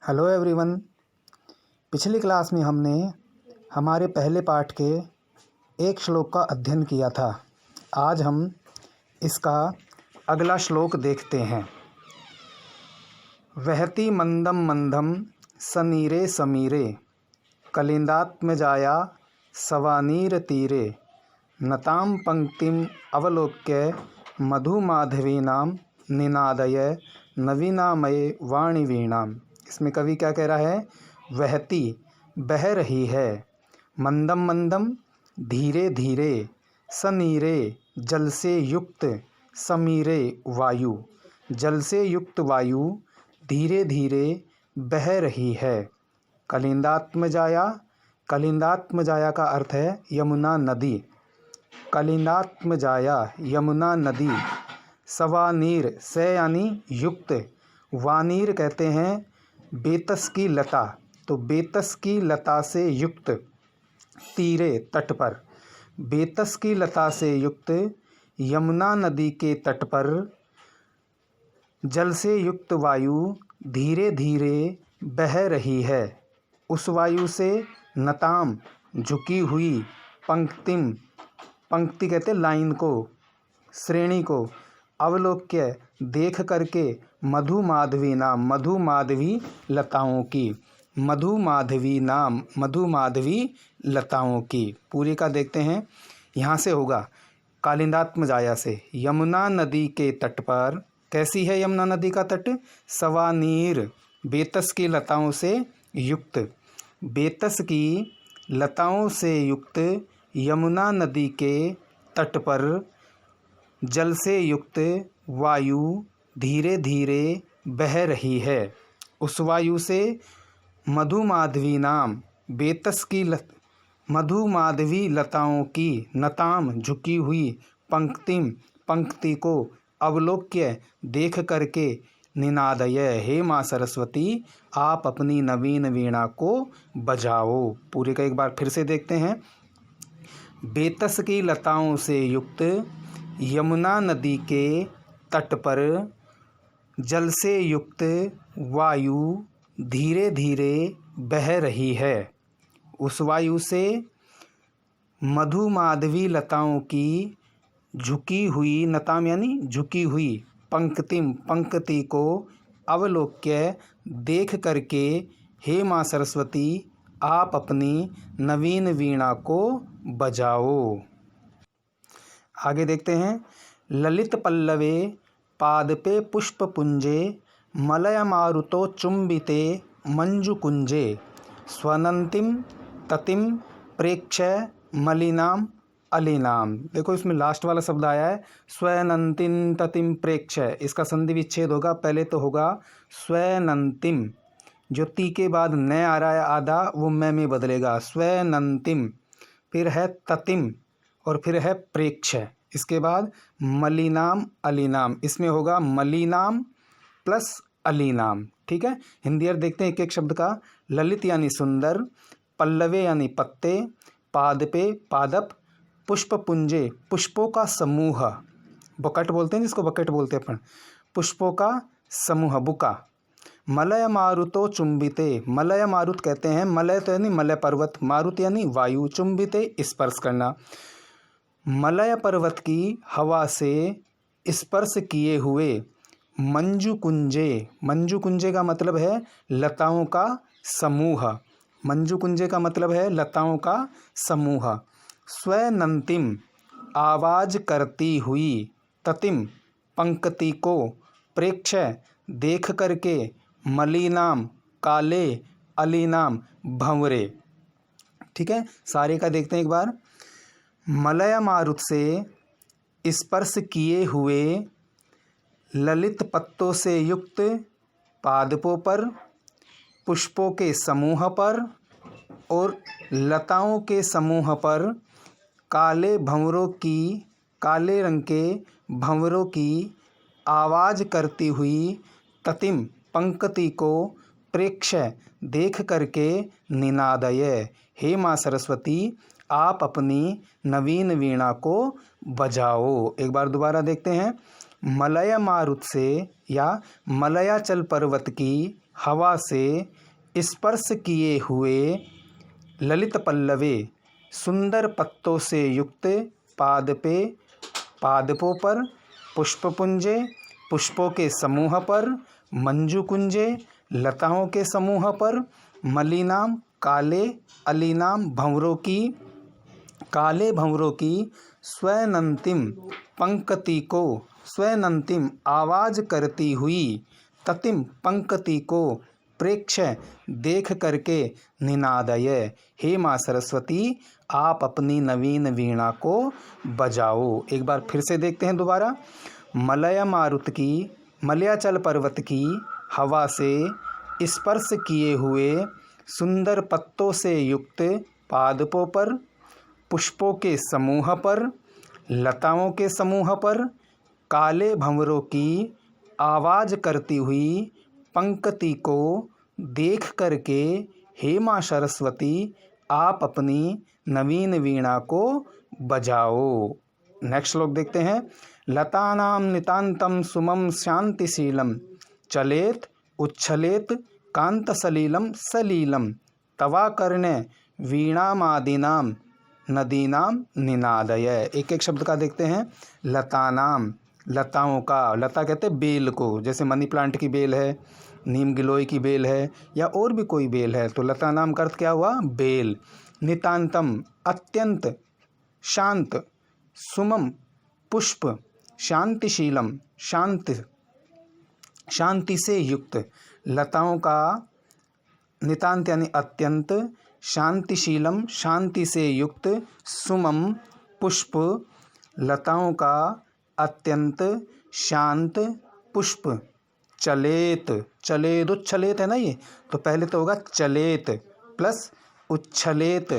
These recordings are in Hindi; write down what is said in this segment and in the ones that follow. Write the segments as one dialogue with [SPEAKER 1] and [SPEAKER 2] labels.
[SPEAKER 1] Hello everyone. पिछली क्लास में हमने हमारे पहले पाठ के एक श्लोक का अध्ययन किया था। आज हम इसका अगला श्लोक देखते हैं। वहति मंदम मंदम सनीरे समीरे कलिंदात्मजाया सवानीर तीरे नताम पंक्तिम अवलोक्य मधुमाधवीनां निनादय नवीनामये वाणिवीणाम्। इसमें कवि क्या कह रहा है? वहती बह रही है, मंदम मंदम धीरे धीरे, सनीरे जल से युक्त, समीरे वायु जल से युक्त वायु धीरे धीरे बह रही है। कलिंदात्मजाया, कलिंदात्मजाया का अर्थ है यमुना नदी। कलिंदात्मजाया यमुना नदी। सवानीर से यानी युक्त, वानीर कहते हैं बेतस की लता, तो बेतस की लता से युक्त, तीरे तट पर, बेतस की लता से युक्त यमुना नदी के तट पर जल से युक्त वायु धीरे धीरे बह रही है। उस वायु से नताम झुकी हुई, पंक्तिम, पंक्ति कहते लाइन को, श्रेणी को, अवलोक्य देख करके, मधुमाधवी नाम, मधुमाधवी लताओं की, मधुमाधवी नाम, मधुमाधवी लताओं की। पूरी का देखते हैं। यहाँ से होगा कालिंदात्मजाया से, यमुना नदी के तट पर। कैसी है यमुना नदी का तट? सवानीर, बेतस की लताओं से युक्त, बेतस की लताओं से युक्त यमुना नदी के तट पर जल से युक्त वायु धीरे धीरे बह रही है। उस वायु से मधुमाधवी नाम, बेतस की मधुमाधवी लताओं की, नताम झुकी हुई, पंक्तिम पंक्ति को, अवलोक्य देख करके, निनादय हे माँ सरस्वती आप अपनी नवीन वीणा को बजाओ। पूरे का एक बार फिर से देखते हैं। बेतस की लताओं से युक्त यमुना नदी के तट पर जल से युक्त वायु धीरे धीरे बह रही है। उस वायु से मधुमाधवी लताओं की झुकी हुई, नताम यानी झुकी हुई, पंक्तिम पंक्ति को अवलोक्य देख करके, हे माँ सरस्वती आप अपनी नवीन वीणा को बजाओ। आगे देखते हैं। ललित पल्लवे पादपे पुष्पपुंजे मलयमारुतो चुंबिते मंजुकुंजे स्वनंतिम ततिम प्रेक्ष्य मलिनाम अलीनाम। देखो इसमें लास्ट वाला शब्द आया है स्वनंतिम ततिम प्रेक्ष्य। इसका संधि विच्छेद होगा। पहले तो होगा स्वनंतिम, जो ती के बाद न आ रहा है आधा, वो मैं में बदलेगा, स्वनंतिम। फिर है ततिम और फिर है प्रेक्ष्य। इसके बाद मलिनाम अलीनाम। इसमें होगा मलिनाम प्लस अलीनाम। ठीक है। हिंदी अर्थ देखते हैं एक एक शब्द का। ललित यानी सुंदर, पल्लवे यानी पत्ते, पादपे पादप, पुष्पपुंजे पुष्पों का समूह, बकेट बोलते हैं जिसको, बकेट बोलते हैं अपन, पुष्पों का समूह, बुका। मलय मारुतो चुंबिते, मलय मारुत कहते हैं, मलय तो यानी मलय पर्वत, मारुत यानी वायु, चुंबिते स्पर्श करना। मलय पर्वत की हवा से स्पर्श किए हुए मंजू कुंजे, मंजू कुंजे का मतलब है लताओं का समूह, मंजू कुंजे का मतलब है लताओं का समूह। स्वनंतिम आवाज करती हुई, ततिम पंक्ति को, प्रेक्ष्य देख करके, मलिनाम काले, अलीनाम भंवरे। ठीक है। सारे का देखते हैं एक बार। मलय मारुत से स्पर्श किए हुए ललित पत्तों से युक्त पादपों पर, पुष्पों के समूह पर और लताओं के समूह पर काले भंवरों की, काले रंग के भंवरों की आवाज़ करती हुई ततिम पंक्ति को प्रेक्ष्य देख करके, निनादय हे माँ सरस्वती आप अपनी नवीन वीणा को बजाओ। एक बार दोबारा देखते हैं। मलय मारुत से या मलयाचल पर्वत की हवा से स्पर्श किए हुए ललित पल्लवे सुंदर पत्तों से युक्त पादपों पर, पुष्पपुंजे पुष्पों के समूह पर, मंजुकुंजे लताओं के समूह पर, मलिनाम काले अलीनाम भंवरों की स्वनंतिम पंक्ति को, स्वनंतिम आवाज करती हुई ततिम पंक्ति को प्रेक्ष्य देख करके निनादय। हे माँ सरस्वती, आप अपनी नवीन वीणा को बजाओ। एक बार फिर से देखते हैं दोबारा। मलय मारुत की, मलयाचल पर्वत की हवा से स्पर्श किए हुए सुंदर पत्तों से युक्त पादपों पर, पुष्पों के समूह पर, लताओं के समूह पर, काले भंवरों की आवाज करती हुई पंक्ति को देख करके हे माँ सरस्वती, आप अपनी नवीन वीणा को बजाओ। नेक्स्ट श्लोक देखते हैं। लतानां नितान्तं सुमं शांतिशीलं चलेत उच्छलेत कांतसलीलं सलीलं तवाकर्णे वीणामादीनां नदीनां निनादय। एक एक शब्द का देखते हैं। लतानाम, लताओं का, लता कहते हैं बेल को, जैसे मनी प्लांट की बेल है, नीम गिलोय की बेल है, या और भी कोई बेल है, तो लतानाम का अर्थ क्या हुआ? बेल। नितांतम अत्यंत शांत, सुमम पुष्प, शांतिशीलम शांति से युक्त, लताओं का नितांत यानी अत्यंत, शांतिशीलम शांति से युक्त, सुमम पुष्प, लताओं का अत्यंत शांत पुष्प, चलेत, चलेत उच्छलेत है ना ये, तो पहले तो होगा चलेत प्लस उच्छलेत,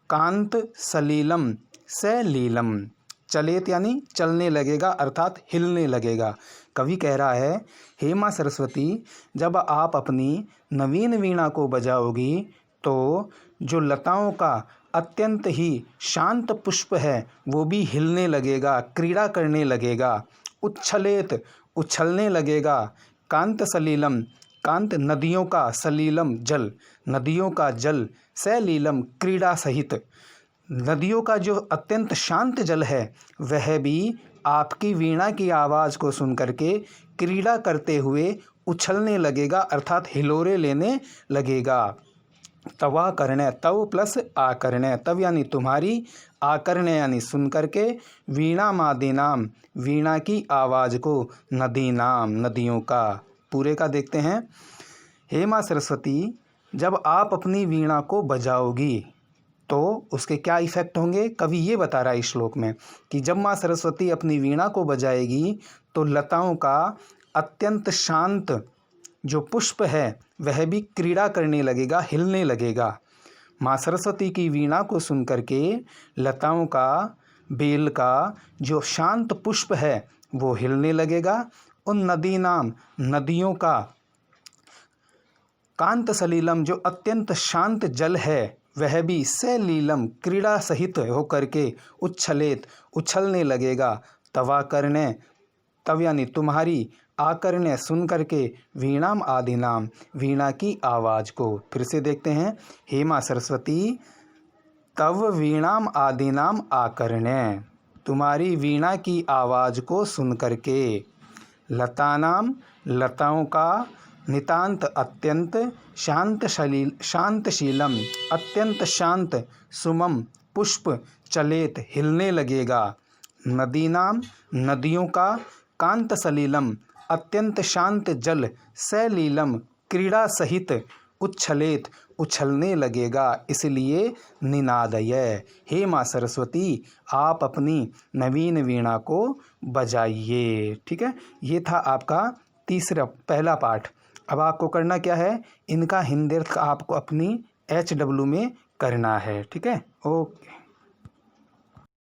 [SPEAKER 1] कांत सलीलम सलीलम। चलेत यानी चलने लगेगा, अर्थात हिलने लगेगा। कवि कह रहा है, हे माँ सरस्वती, जब आप अपनी नवीन वीणा को बजाओगी तो जो लताओं का अत्यंत ही शांत पुष्प है वो भी हिलने लगेगा, क्रीड़ा करने लगेगा। उच्छलेत उछलने लगेगा, कांत सलीलम कांत नदियों का, सलीलम जल, नदियों का जल, सलीलम क्रीड़ा सहित, नदियों का जो अत्यंत शांत जल है वह भी आपकी वीणा की आवाज़ को सुन करके क्रीड़ा करते हुए उछलने लगेगा, अर्थात हिलोरे लेने लगेगा। तवा करणे, तव प्लस आकर्ण्य, तव यानी तुम्हारी, आकर्ण्य यानी सुन करके, वीणा मादी नाम वीणा की आवाज़ को, नदी नाम नदियों का। पूरे का देखते हैं। हे माँ सरस्वती, जब आप अपनी वीणा को बजाओगी तो उसके क्या इफ़ेक्ट होंगे? कवि ये बता रहा है इस श्लोक में कि जब माँ सरस्वती अपनी वीणा को बजाएगी तो लताओं का अत्यंत शांत जो पुष्प है वह भी क्रीड़ा करने लगेगा, हिलने लगेगा। माँ सरस्वती की वीणा को सुन करके लताओं का, बेल का जो शांत पुष्प है वो हिलने लगेगा। उन नदी नाम नदियों का, कांत सलीलम जो अत्यंत शांत जल है वह भी सलीलम क्रीड़ा सहित होकर के उच्छलेत उछलने लगेगा। तवा करने, तव यानी तुम्हारी, आकर्ण्य सुन करके, वीणाम आदि नाम वीणा की आवाज़ को। फिर से देखते हैं। हे माँ सरस्वती, तव वीणाम आदि नाम आकर्ण्य, तुम्हारी वीणा की आवाज़ को सुन करके, लतानाम लताओं का, नितांत अत्यंत, शांतशीलम अत्यंत शांत, सुमम पुष्प, चलेत हिलने लगेगा, नदीनाम नदियों का, कांत सलीलम अत्यंत शांत जल, सलीलम क्रीड़ा सहित, उच्छलेत उछलने लगेगा, इसलिए निनादय। हे माँ सरस्वती, आप अपनी नवीन वीणा को बजाइए। ठीक है, ये था आपका पहला पाठ। अब आपको करना क्या है, इनका हिंदी अर्थ आपको अपनी HW में करना है। ठीक है, ओके।